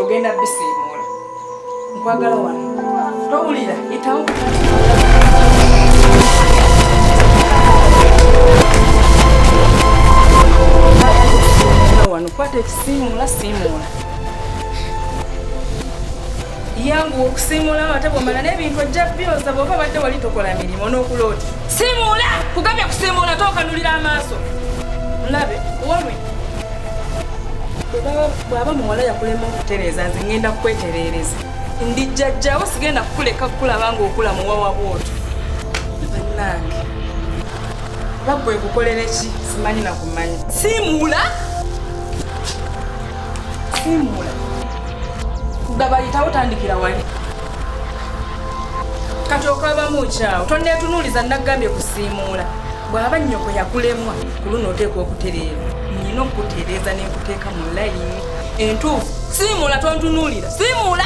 ogenda bisiimula. Nkwagala wano. Towulira, itawo. Wano kwata ekisiimula siimula. Yangu okusiimula ate bw'omala n'ebintu ojja byoza bw'oba badde wali tokola mirimu n'okuloota. Siimula! Kugambye kusiimula tookanulira amaaso. Mulabe, wamwe. Bw'aba muwala yakulema okutereeza nze ngenda kukwetereereza. Ndi jjajjaawo sigenda kukuleka kukulaba ng'okula muwawa bw'otyo. Bannange. Baggwe kukolera ki? Simanyi na kumanya. Siimula! Siimula. Kugaba yitawo tandikira wali. Kati okabamu kyawo. Tonneetunuuliza nnaggambye kusiimula. Bw'aba nnyoko yakulemwa ku luno oteekwa okutereera. Nina okutereeza n'enkuteeka mu layini entuufu. Siimula tontunuulira. Siimula!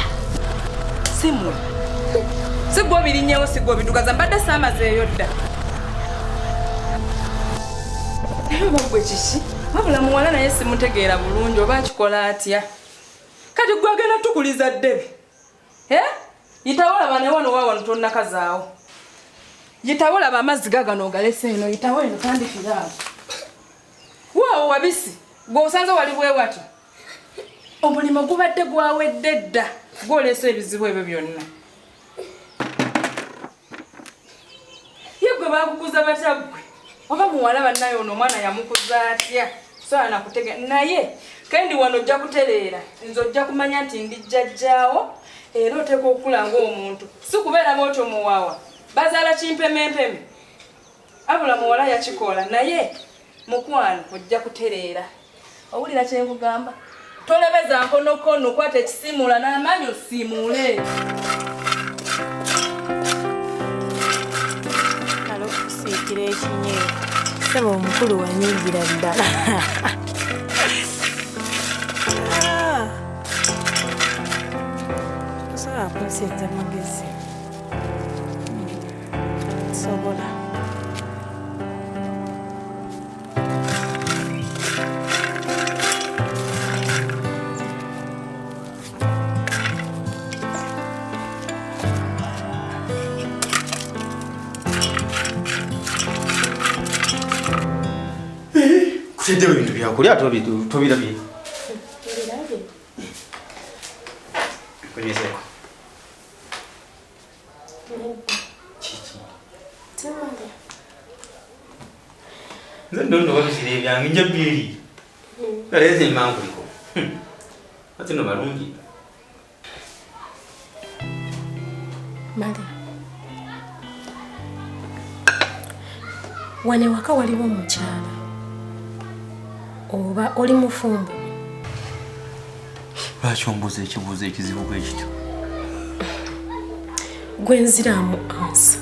Siimula. Sigwa obirinnyewo sigwa obidugaza mbadde saamazeeyo dda. Naye oba kiki? Wabula muwala naye simutegeera bulungi oba akikola atya. Kati gwe agenda tukuliza ddebe. Yitawo laba ne wano waawano tonnakazaawo. Yitawo laba amazzi gagano ogalese eno. Yitawo eno tandikira awo. Waawo wabisi. Gwe osanze wali bwe watyo. Omulimu gubadde gwawedde dda. Gw'oleese ebizibu ebyo byonna. Ye gwe baakukuza batya ggwe. Oba muwala bannaye ono omwana yamukuza atya. So anakutega naye kendi wano ojja kutereera. Nze ojja kumanya nti ndi jjajjaawo era oteekwa okukula ng'omuntu. Si kubeera bw'otyo muwawa. Bazaala kimpemempeme. Abula muwala yakikola naye mukwano ojja kutereera. Owulira kye nkugamba? Tolebeza nkonokono kwata ekisiimula n'amaanyi osiimule. Kalo kusiikira ekinyeero. Saba omukulu wanyingira ddala. Osobola kunsinza magezi. Sobola. Kutedde ebintu byakulya tobirabye. Kunyweseko. Kiki? Temande. Nno babisire byange nja Bbiri. Kaleze manguliko. Ate no balungi. Mali. Wane waka waliwo mukyala. Oba oli mufumbo. Lwaki ombuuza ekibuuzo ekizibu bwe kityo? Gwe nziramu ansa.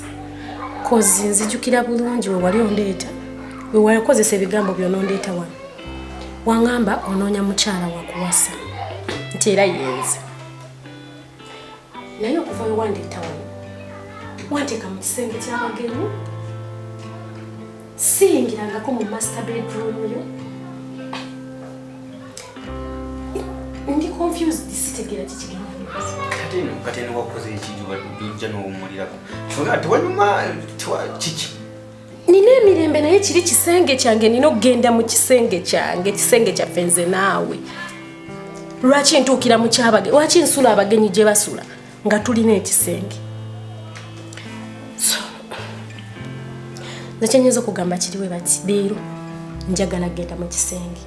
Kozi nzijukira bulungi we wali ondeeta. We wakozesa ebigambo by'onondeeta wano. Wangamba onoonya mukyala wakuwasa. Nti era yenze. Naye okuva we wandeeta wano. Wanteeka mu kisenge ky'abagenyi. Siyingirangako mu master bedroom yo. Ndi confused sitegera kikigenda. Kateno wakoze ekijuba bijja n'owumulirako. Ati wanyuma kiki? Nina emirembe naye kiri kisenge kyange nina okugenda mu kisenge kyange, kisenge kyaffe nze naawe. Lwaki ntuukira mu kyabage? Lwaki nsula abagenyi gye basula nga tulina ekisenge? So, nze kyenyiza okugamba kiriwe bati leero njagala genda mu kisenge.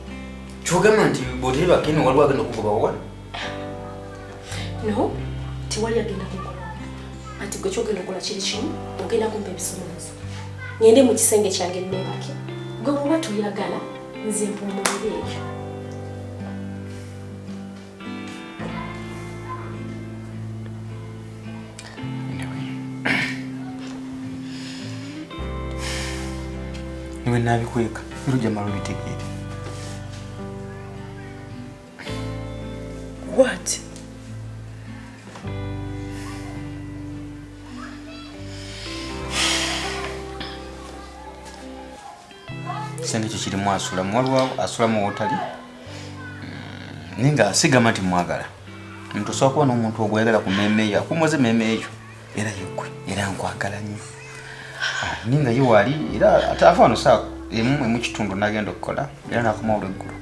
Kyogamba nti bw'oteba keno waliwo agenda kugoba wawala? No, tewali agenda kugoba. Ati gwe kyogenda okola kiri kimu, ogenda kumpa ebisomozo. Ngende mu kisenge kyange neebake. Gwe bw'oba toyagala, nze mpumulire eyo. Niwe nabikweka, birujja malo bitegeere. What? Kisenge kyo kirimu asulamu, waliwo asulamu wotali. Ninga asigama nti mwagala. Ntusoko n'omuntu ogwegala ku meme ya kumoze meme eyo era yekwe era nkwagala nnyo. Ninga yiwali era atafano sa mu kitundu nagenda okukola era nakoma olweggulu.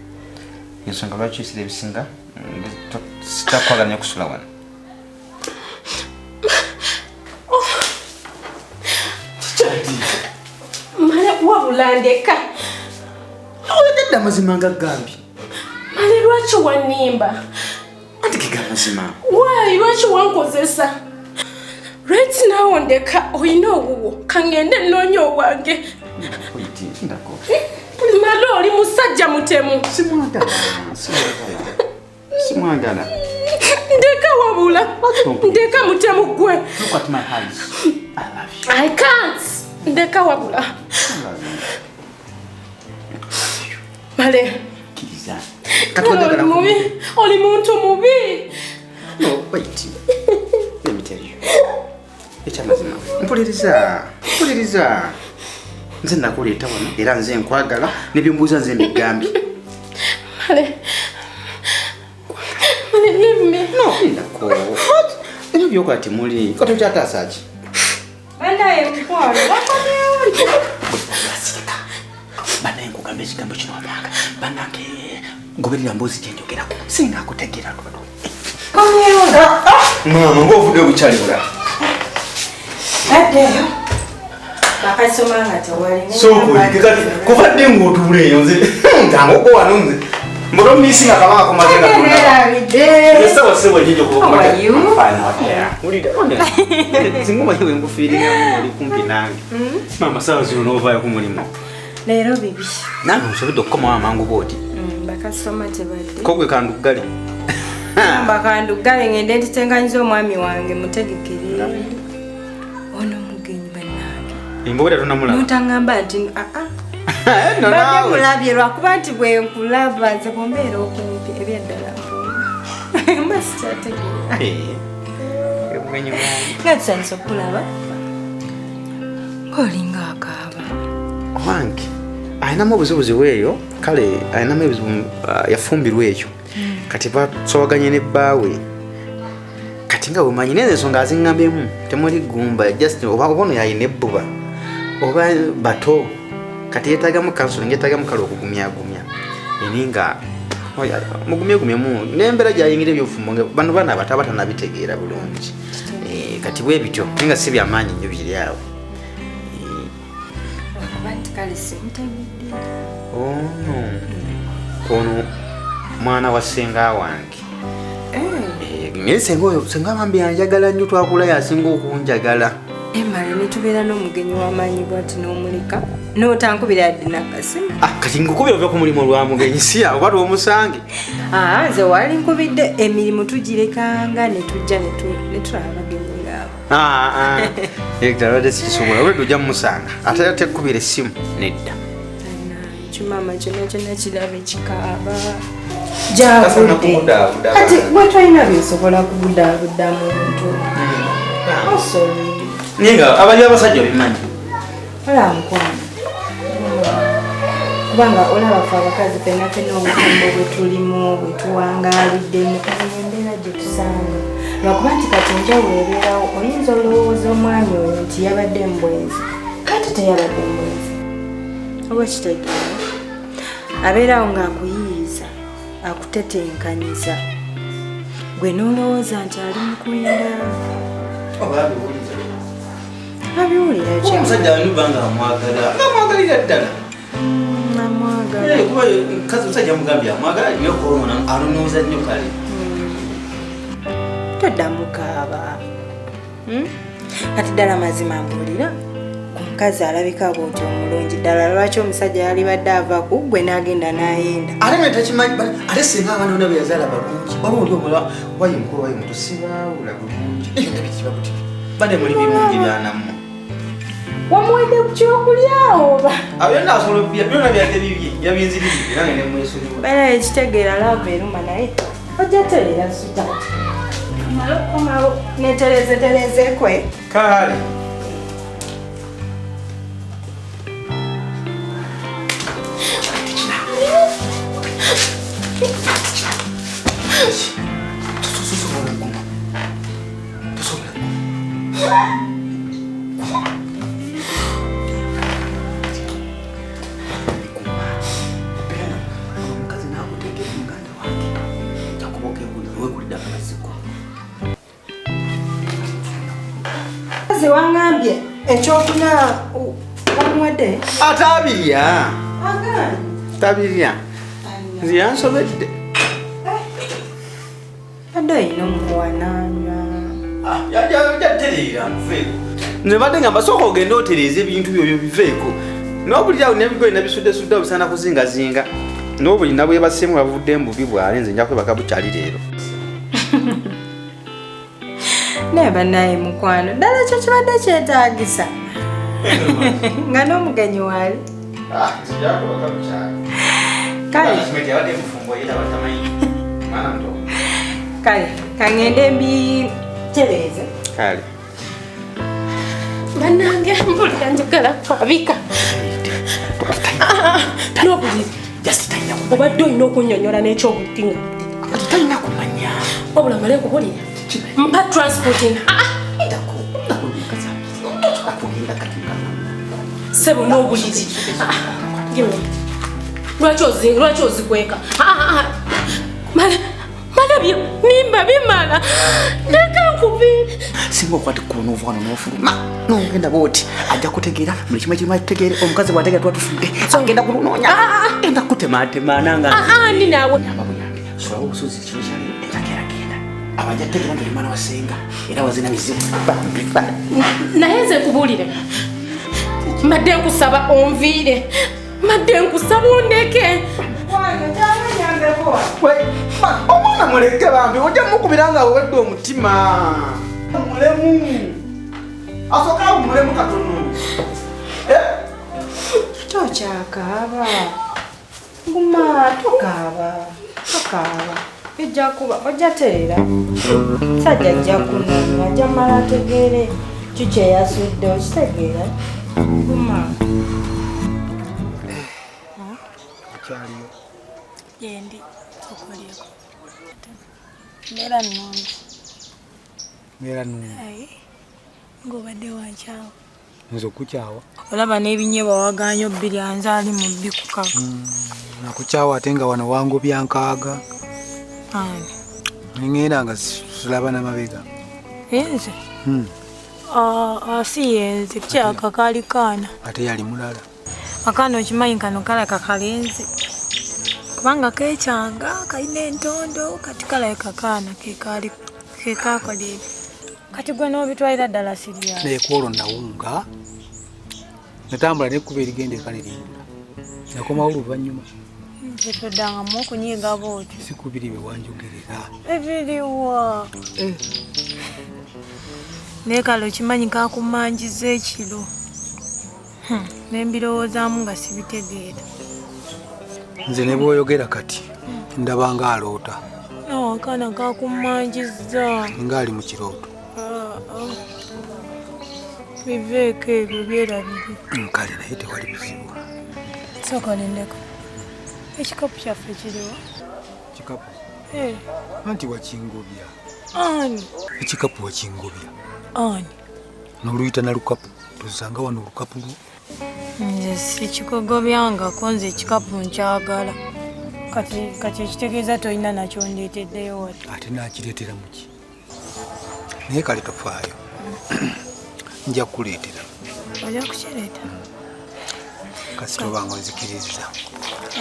Ensonga lwaki sire ebisinga sitakwagala nnyo kusula wano. Male wabulandeka. Oyagedde amazima nga gambi. Male lwaki wanimba? Antikika amazima. Why lwaki wankozesa? Right now ndeka oyina owuwo kangende nnoonya owange. Ndako. Male oli musajja mutemu. Simwagala. Ndeka wabula. Ndeka mutemu gwe. Look at my eyes. I love you. I can't. Ndeka wabula. Male. Kiza. Oli muntu mubi. No, wait. Let me tell you. Echamazima. Mpuliriza. Nze nakuleeta wano era nze nkwagala n'ebyombuuza nze mbigambi. Male, leave me. No, ndako. Ebyo byokola temuli. Kato kyataasa ki? Bandaye mkwano. Banaye nkugamba ekigambo kino wamwanga. Banange ngoberera mboozi gye njogerako. Singa akutegeera lwano. Mama, ng'ovudde bukyali bula. Addeyo. Bakasoma nga tewali. Sokulike kati kuvadde ng'otuuleeyo nze. Ng'amoko wano nze. Mbono misi nga kabanga kumazenga kuna. Sawa sebo njijo ko. How are you? Fine, okay. Ulida. Zinguma yewe ngufiringa muri kumpi nange. Mama sawa zino novaya ku mulimo. Leero bibi. Nange nsobedde okukoma amangu booti. Bakasoma tebadde. Kokwe kandugali. Bakandugale ngende ntitenganyiza omwami wange mutegekere. Ono mugenyi bannange. Imbogera tunamulaba. Mutangamba nti No nawe. Mulabye lwakuba nti bwe nkulaba nze bombeera okumpi ebyaddala mbu. Mbasi kyategeera. Mugenyi wange. Nga tusanyusa okulaba. Ng'olinga akaaba. Wange. Ayinamu obuzibuzi bweyo kale ayinamu ebizibu yafumbirwa ekyo. Kati basowaganye ne bbaawe. Kati nga bumanyi neze ensonga azingambemu temuli gumba just oba ono yayina ebbuba oba bato kati yeetagamu counseling yeetagamu kale okugumyagumya eninga mugumyagumyemu n'embeera gyayingira ebyobufumbo bano baana abato abatanabitegeera bulungi kati bwe bityo nenga si byamaanyi nnyo biri awo. Ono mwana wa ssenga wange. Ngeri senga bambi anjagala nnyo twakula yasinga okunjagala. Male nitubeera n'omugenyi w'amaanyi bwati n'omulika n'otankubira yadde nakasimu. Kati ngukubira ova ku mulimu lwa mugenyi si awo bati omusange. Nze wali nkubidde emirimu tugirekanga ne tujja ne tulaba abagenyi ngaabo. Ekitalo tekisobola olwedde ojja mumusanga ate tekubira essimu nedda. Kimama kyonna kiraba ekikaaba. Gyavudde. Kati gwe tolina byosobola kubudaabuda muntu. Sorry. Ninga abali abasajja obimanyi. Ola mukwano. Kubanga olaba fe abakazi fenna obufumbo bwe tulimu bwe tuwangaliddemu embeera gye tusaana. Lwakuba nti kati njawulo ebeerawo oyinza olowooza omwami oyo nti yabadde mbwenzi kati teyabadde mbwenzi. Oba kitegeera abeerawo ng'akuyiiza akutetenkanyiza gwe n'olowooza nti ali mu kwenda. Abiwulira ki? Omusajja alibanga amwagala. Amwagalira ddala. Amwagala. Kuba kazi omusajja amugambye amwagala nnyo korona alonooza nnyo kale. Toddamu kaaba. Kati ddala mazima mbuulira ku mukazi alabika bw'oti omulungi ddala lwaki omusajja yalibadde ava ku gwe n'agenda n'ayenda. Ate ne takimanyi ate singa abaana bonna beyazaala balungi waba oli omula wayi mukulu wayi muto sibaawula bulungi eyo ndabikiba buti bade muli birungi byanamu. Wamuwedde ku kyokulya oba? Byonna asobola byonna byadde bibye yabinziririre nange ne mwesonyiwa. Beera ekitegeera lava eruma naye ojja terera sitaati. Malo neterezeekwe. Kale. Wangambye ekyokuna wamwadde atabirya tabirya nze yansobedde adde oyina omuwananya yatereera nveeko nze badde nga mbasooka ogenda otereeza ebintu byobyo biveeko n'obulirawo nebigoye nabisuddesudde obisana kuzingazinga n'obulina bwebaseemu bavudde mububi bwale nze nja kwebaka bukyali leero neba naye mukwano ddala kyo kibadde kyetaagisa nga n'omugenyi wali kale kangende mbitereeze kale bannange mpulira njagala kwabika n'obuliri obadde olina okunnyonnyola n'ekyobutinga talina kumanya wabula male kubuulira mpa transporting sebo n'obuliri lwaki ozikweka mala byo nimba bimala leka nkubiri singa okwati kuno ovano n'ofuluma nogenda booti ajja kutegeera buli kimu ekirimu akitegeere omukazi bwategeera tuba tufudde so ngenda kulunoonya enda kutemaatema nanga ani naawe nyamba bunyange sulawo obusuzi kino kyali entakeragenda abajja tegeera nti oli mwana wasenga era wazina bizibu naye nze nkubuulire madde nkusaba onviire madde nkusaba ondeke omwana muleke bambi ojja mukubira nga wewedde omutima mulemu asooka mulemu katono tokyakaaba guma tokaaba ejja kuba ojja tereera sajja ajja kunoonya ajja mala ategeere kikyeyasudde okitegeera guma akyaliyo yendi okolyeko mbeera nnungi mbeera nnungi ng'obadde wankyawa nze okukyawa olaba n'ebinyeebwa waganya Bbiri anzaali mu bbikukaka nakukyawa ate nga wano wangobya nkaaga neŋŋenda nga sulaba n'amabega yenze si yenze kyaka kaali kaana ate yali mulala akaana okimanyi kano kalaka kalenzi kubanga kekyanga kalina entondo kati kalabika kaana kekakolere kati gwe n'obitwalira ddala sirya neekwolwo nawunga natambula nekkuba erigenda ekalerimbula nakomawo oluvannyuma tetoddangamu okunyiiga booti sikubiri bye wanjogerera ebiriwa naye kale okimanyi kakumanjiza ekiro nembirowoozaamu nga sibitegeera nze ne bwoyogera kati ndaba nga aloota akaana kakumanjiza nga ali mu kirooto biveeko ebyo byerabiri kale naye tewali bizibu sooka nendeka ekikapu kyaffe kiriwa kikapu anti wakingobya ani ekikapu wakingobya ani noluyita na lukapu tozanga wano olukapu lwo nze sikikogobyangako nze ekikapu nkyagala kati ekitegeeza tolina nakyo ndeeteddeyo wati ate nakireetera muki naye kale tofaayo nja kukuleetera ojja kukireeta kasitobanga ozikiriza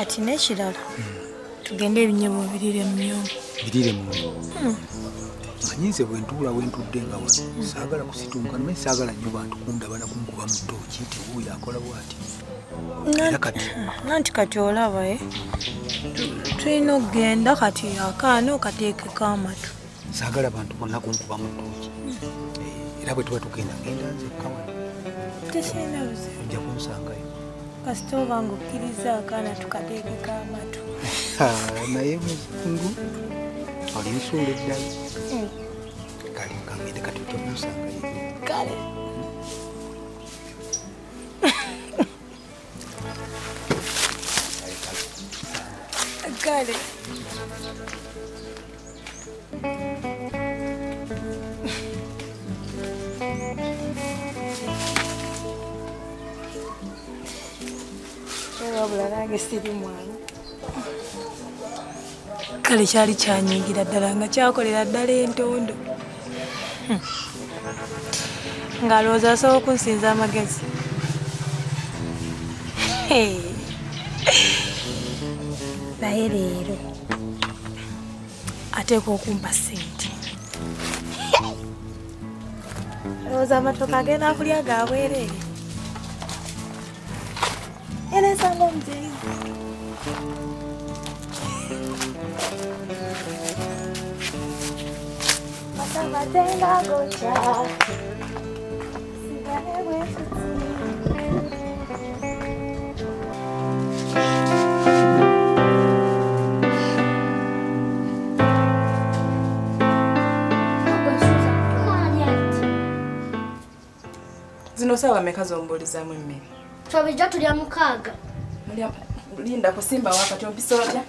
ati n'ekirala tugende ebinyeebwa birire mu nyumba birire mu manyize bwentuula wentudde nga wano saagala kusitunka naye saagala nnyo bantu kundaba nakunkuba mu ttooki nti wuuyo akola bwati era kati nanti kati olaba tulina okugenda kati akaana okateekeko amatu saagala bantu bonna kunkuba mu ttooki era bwe tuba tugenda genda nzekka wano tesirina buzibu ojja kunsangayo kasita obanga okkiriza akaana tukateekeko amatu naye muzungu oli nsuula eddala kale nkangende kati ojja kunsangayo kale kale wabula nange siri mwana. Kale kyali kyanyigira ddala nga kyakolera ddala entondo. Ngalowooza asobola okunsinza amagezi. Naye leero ateeka okumpa ssente. Olowooza amatooka agenda kulya ga bwereere. Era ensanga omuzeeyi. Matematenga gocha. Sigane bwetuti. Zino sawa meka zombulizamu emmere. Twabijja tulya mukaaga. Linda kusimba wakati ompisola bya.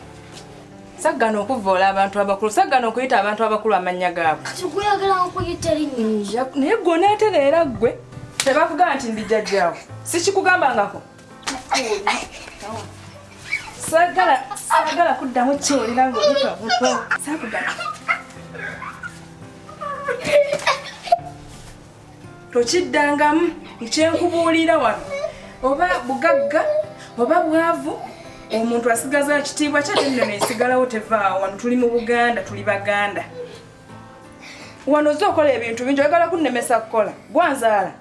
Sagano okuvoola abantu abakulu, sagano okuyita abantu abakulu amannya gaabwe. Kati guyagala okuyita erinnya. Naye gwe oneetereera ggwe. Tebakugamba nti ndi jjajjaawo. Sikikugambangako. Sagala kuddamu kyolira ng'oyita buto. Saakugamba. Tokiddangamu nkyenkubuulira wano. Oba bugagga, oba bwavu, omuntu asigaza ekitiibwa kyate nno neesigalawo tevaawo. Wano tuli mu Buganda, tuli Baganda. Wano ozze okola ebintu bingi, oyagala kunnemesa kukola. Gwanzaala.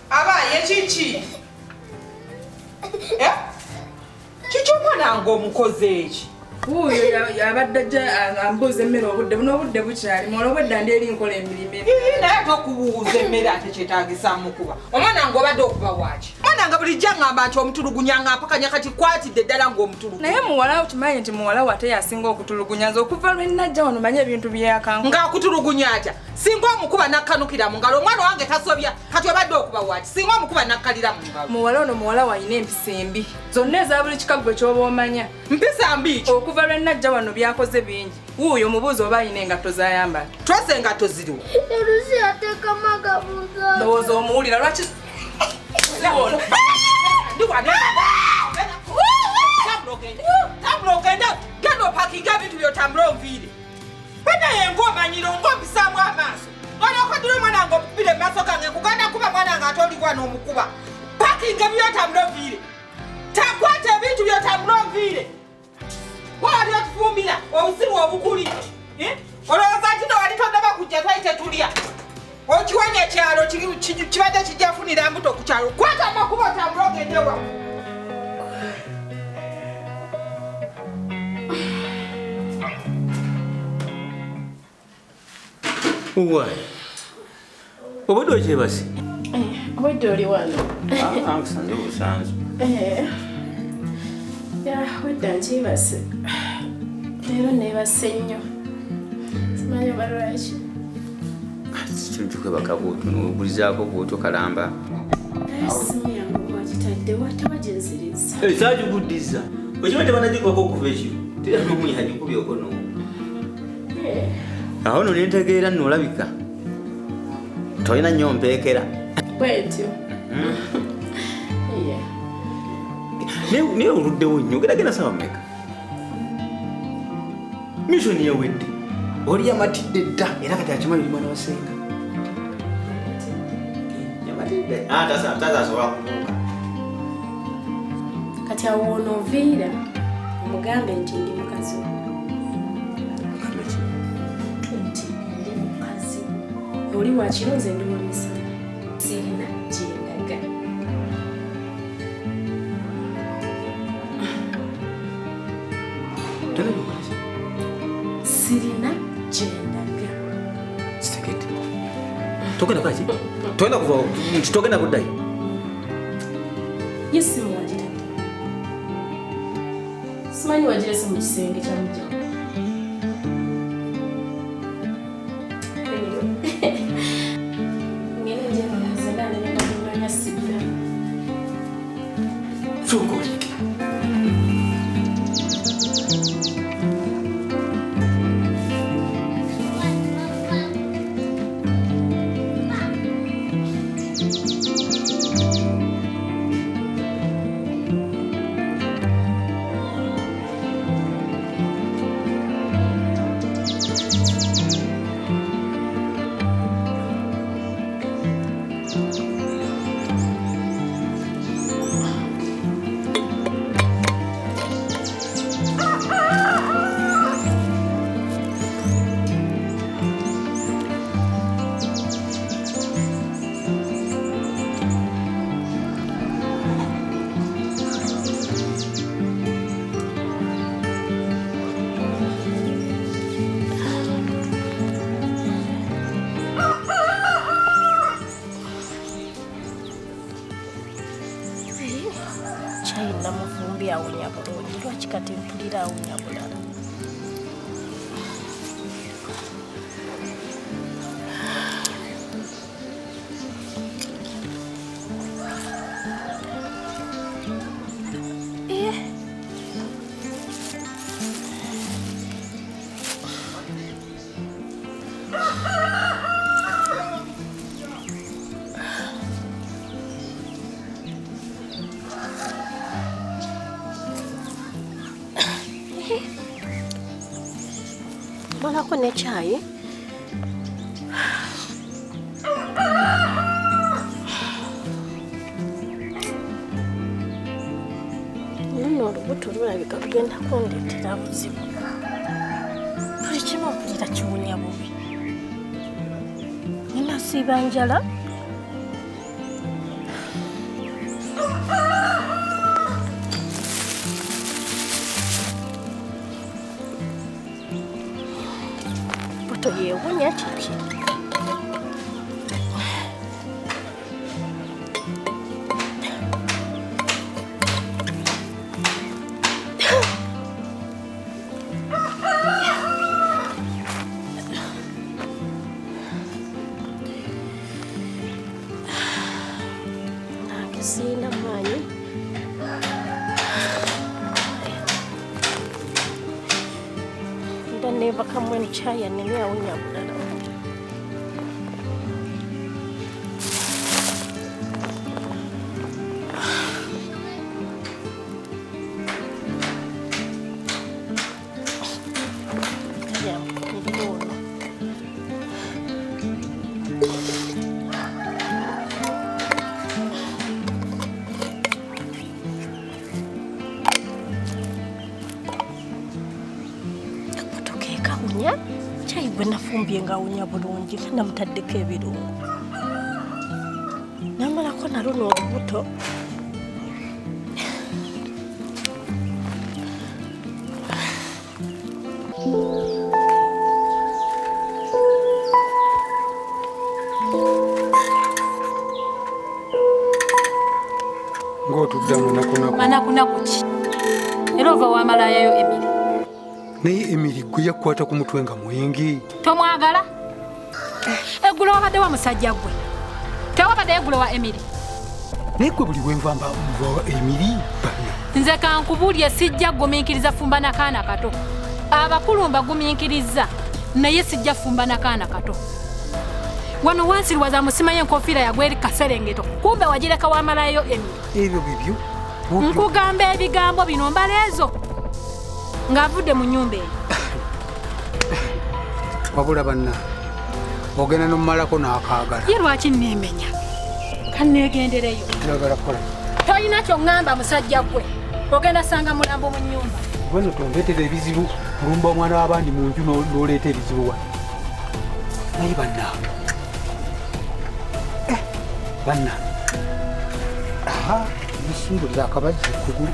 Abaye kiki? Kiki omwana ng'omukoze eki? Wuuyo abadde ajja ambuuza emmere obudde n'obudde bukyali mu olw'obwedda ndi eri nkola emirimu. Naye tokubuuza emmere ate kyetaagisa mukuba. Omwana ng'obadde okuba waaki? Omwana nga bulijjo aŋŋamba nti omutulugunya ng'ampakanya kati kwatidde ddala ng'omutulugunya. Naye muwala okimanyi nti muwala wate yasinga okutulugunya nze okuva lwe nnajja wano manye ebintu byeyakanka. Ng'akutulugunya atya? Singa omukuba n'akkanukira mu ngalo, omwana wange tasobya kati obadde okuba waaki? Singa omukuba n'akkalira mu ngalo. Muwala ono muwala wayina empisa embi. Zonna eza buli kikago ky'oba omanya. Mpisa mbi ki? Okuva lwe nnajja wano byakoze bingi. Wuuyo mubuuza oba ayina engatto z'ayambala. Twese engatto ziriwo. Erusi ateekamu agabuuza. Ndowooza omuwulira lwaki siwona. Tambula ogende genda opakinga ebintu by'otambula onviire. Naye ng'omanyire ng'ombisaamu amaaso. Olyokodira omwana nga omukubira mu maaso gange kuganda kuba mwana nga ate oli gwana omukuba. Pakinga by'otambula onviire. Takwata ebintu by'otambula onviire. Wali otufumbira obusiru obukuli. Olowooza nti no wali tonnaba kujja twali tetulya. Okiwanya ekyalo kibadde kijja funira mbuto ku kyalo. Kwata amakubo otambula ogende wamu. Uwai. Obudde okyebasi? Obudde oli wano. Nkusanze busanzu. Wedda nkyebase. Leero neebase nnyo. Simanyi oba lwaki. Kintu kwebaka bwotyo nobulizaako bwotyo kalamba. Simu yange wagitadde wataba gyenziriza. Saagiguddiza. Okimanyi tebanagikubbako okuva ekiro. Tera n'omu yagikubyeko n'omu. Awo no nentegeera nno olabika. Tolina nnyo mpeekera. Bwetyo. Naye oluddewo nnyo geragenda saba mmeka. Mishoni yawedde. Oli yamatidde dda era kati akimanyi oli mwana wa Ssenga. Yamatidde. Tazasobola kubuuka. Kati awo onooviira omugambe nti ndi mukazi. Nti ndi mukazi. Oli wakiro nze ndi mumisana. Sirina gyendaga. Sirina gyendaga. Sitegedde. Togenda kwaki? Togenda kuva nti togenda kuddayo. Yesimu wagitadde. Simanyi wagirese mu kisenge kya mujja. Ngene nje nzenda ne sibira. Fuko. kati mpulira unyabulala. Malako ne chai. Nuno olubuto lulabika lugenda kundeetera buzibu. Buli kimu mpulira kiwunya bubi. Ninasiiba njala. Yewunya kiki. Sina maanyi. Neva kamwe ni chai ya nini ya unyabulala. Chai bwena fumbye nga unya bulungi kana mutaddeko ebirungo. Namalako na luno olubuto. Ng'otuddamu nakunaku. Manakunaku ki? Era ova wamalayayo Emiri. Naye Emiri gwe yakwata ku mutwe nga mwenge. Tomwagala? Eggulo wabadde wa musajja gwe. Tewabadde eggulo wa Emiri. Naye gwe buli bwe nva Emiri bana. Nze kankubulye sijja gumiikiriza fumba n'akaana kato. Abakulu mbagumiikiriza naye sijja fumba n'akaana kato. Wano wansiriwaza musimaye enkofiira yagwe eri kaserengeto. Kumbe wagireka wamalayo Emiri. Ebyo bibyo. Nkugamba ebigambo bino mbaleezo. Ngavudde mu nyumba eyo. Wabula banna. Ogenda n'omalako n'akaagala. Ye lwaki nneemenya? Kanneegendereyo. Njagala kola. Toyina ky'oŋŋamba musajja gwe. Ogenda sanga mulambo mu nnyumba. Bweno tondeetera ebizibu. Kulumba omwana w'abandi mu nju n'oleeta ebizibu wa. Naye banna. Banna. Aha, bisingulira akabazzi kugulu.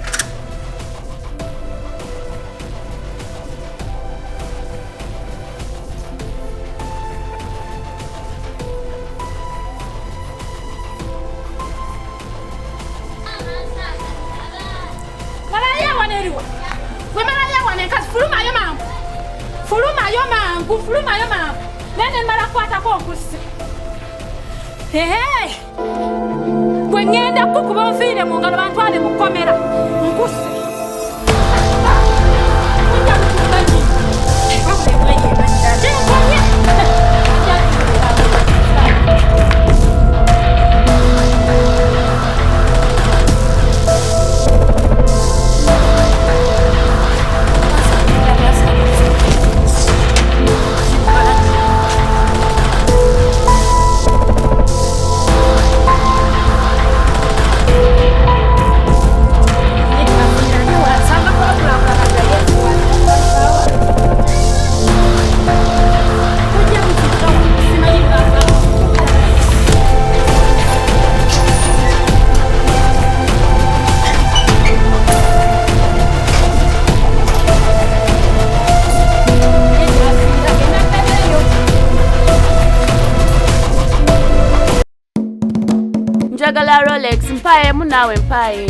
Fulumayo mangu. Nene mara kwata ko nkusi. Hey! Gwe ngenda kukuba nfiire mu ngalo bantwale mu kkomera. Nkusi. Njagala Rolex mpaye mu nawe mpaye.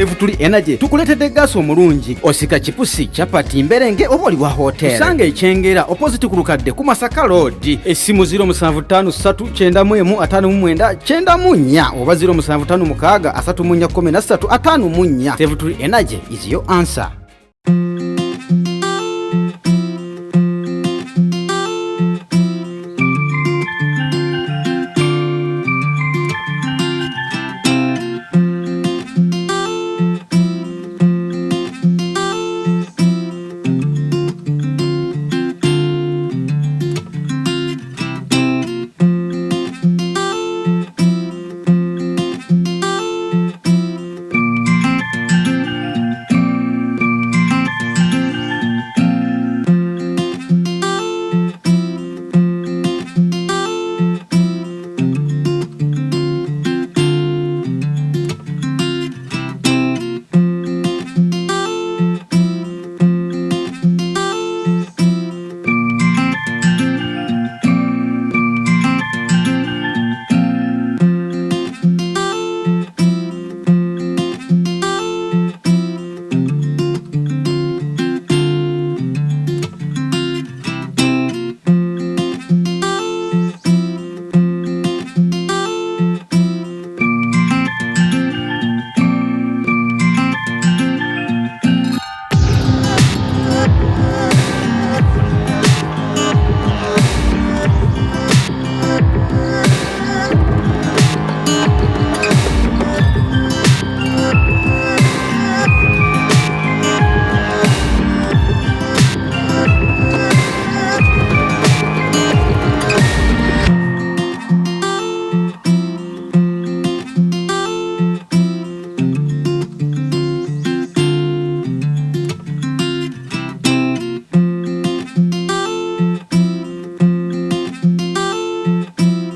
Tuli Energy tukuletedde gas omulungi osika chipusi chapati mberenge oboli wa hotel usange ichengera opposite kulukadde ku Masaka Road esimu 0757555994 oba 0756 33 13 Tuli Energy is your answer.